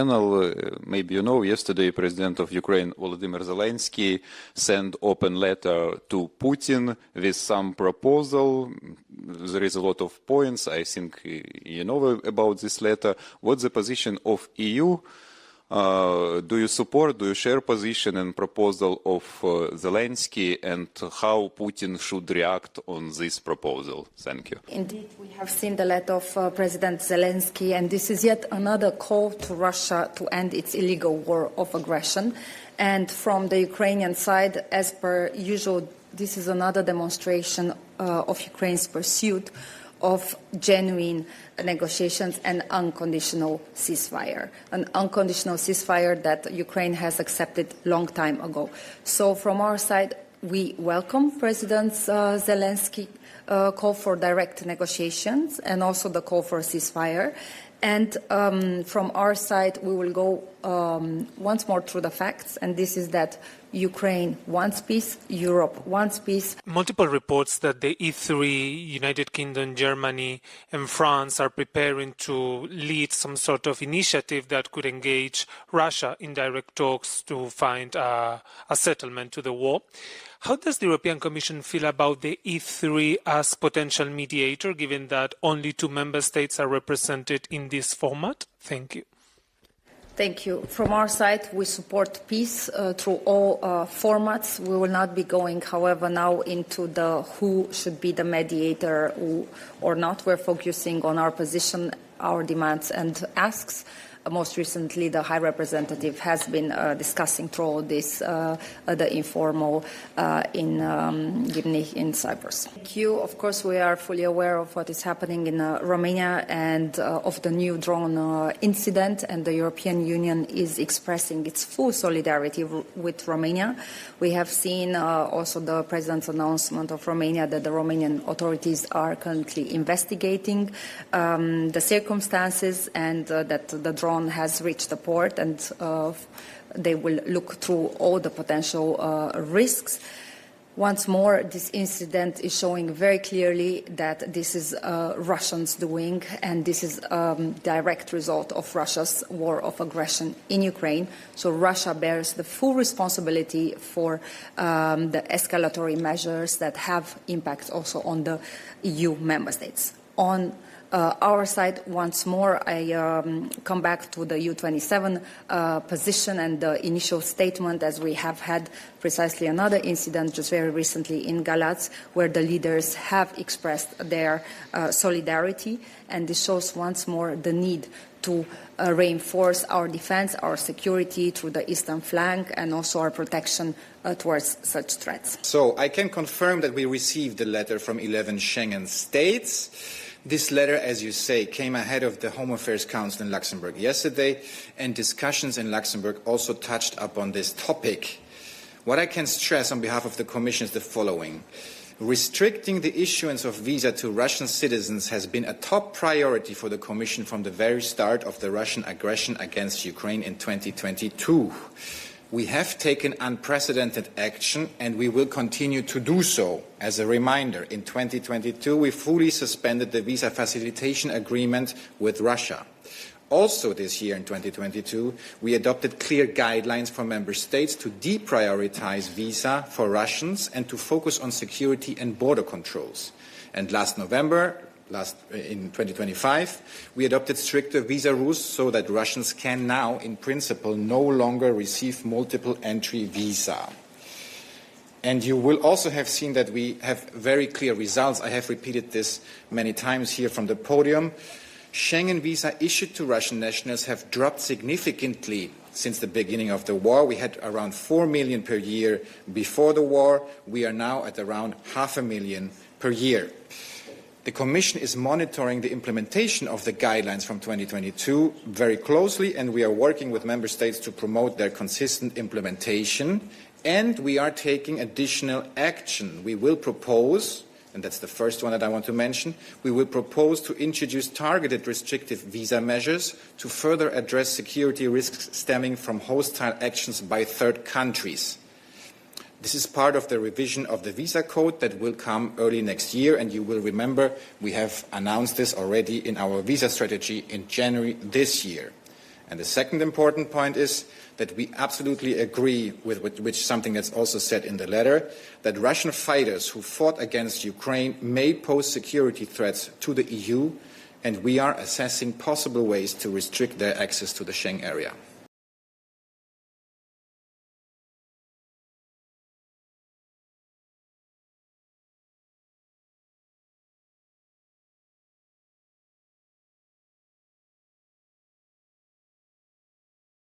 Maybe you know, yesterday President of Ukraine Volodymyr Zelensky sent open letter to Putin with some proposal. There is a lot of points. I think you know about this letter. What's the position of EU? Do you support, do you share position and proposal of Zelensky, and how Putin should react on this proposal? Thank you. Indeed, we have seen the letter of President Zelensky, and this is yet another call to Russia to end its illegal war of aggression. And from the Ukrainian side, as per usual, this is another demonstration of Ukraine's pursuit of genuine negotiations and unconditional ceasefire. An unconditional ceasefire that Ukraine has accepted long time ago. So from our side, we welcome President Zelensky call for direct negotiations and also the call for a ceasefire. And from our side, we will go once more through the facts, and this is that Ukraine wants peace, Europe wants peace. Multiple reports that the E3, United Kingdom, Germany and France are preparing to lead some sort of initiative that could engage Russia in direct talks to find a settlement to the war. How does the European Commission feel about the E3 as potential mediator, given that only 2 member states are represented in this format? Thank you. Thank you. From our side, we support peace through all formats. We will not be going, however, now into the who should be the mediator or not. We're focusing on our position, our demands and asks. Most recently, the High Representative has been discussing through all this, the informal in Gimni in Cyprus. Thank you. Of course, we are fully aware of what is happening in Romania and of the new drone incident, and the European Union is expressing its full solidarity with Romania. We have seen also the President's announcement of Romania that the Romanian authorities are currently investigating the circumstances and that the drone has reached the port, and they will look through all the potential risks. Once more, this incident is showing very clearly that this is Russians doing, and this is a direct result of Russia's war of aggression in Ukraine. So Russia bears the full responsibility for the escalatory measures that have impact also on the EU member states. On our side, once more, I come back to the U27 position and the initial statement, as we have had precisely another incident just very recently in Galați, where the leaders have expressed their solidarity, and this shows once more the need to reinforce our defense, our security through the eastern flank, and also our protection towards such threats. So I can confirm that we received a letter from 11 Schengen states. This letter, as you say, came ahead of the Home Affairs Council in Luxembourg yesterday, and discussions in Luxembourg also touched upon this topic. What I can stress on behalf of the Commission is the following. Restricting the issuance of visa to Russian citizens has been a top priority for the Commission from the very start of the Russian aggression against Ukraine in 2022. We have taken unprecedented action, and we will continue to do so. As a reminder, in 2022, we fully suspended the visa facilitation agreement with Russia. Also this year, in 2022, we adopted clear guidelines for member states to deprioritize visa for Russians and to focus on security and border controls. And last November, in 2025, we adopted stricter visa rules so that Russians can now, in principle, no longer receive multiple entry visa. And you will also have seen that we have very clear results. I have repeated this many times here from the podium. Schengen visa issued to Russian nationals have dropped significantly since the beginning of the war. We had around 4 million per year before the war. We are now at around 500,000 per year. The Commission is monitoring the implementation of the guidelines from 2022 very closely, and we are working with Member States to promote their consistent implementation. And we are taking additional action. We will propose, and that's the first one that I want to mention, we will propose to introduce targeted restrictive visa measures to further address security risks stemming from hostile actions by third countries. This is part of the revision of the visa code that will come early next year, and you will remember we have announced this already in our visa strategy in January this year. And the second important point is that we absolutely agree with which something that's also said in the letter, that Russian fighters who fought against Ukraine may pose security threats to the EU, and we are assessing possible ways to restrict their access to the Schengen area.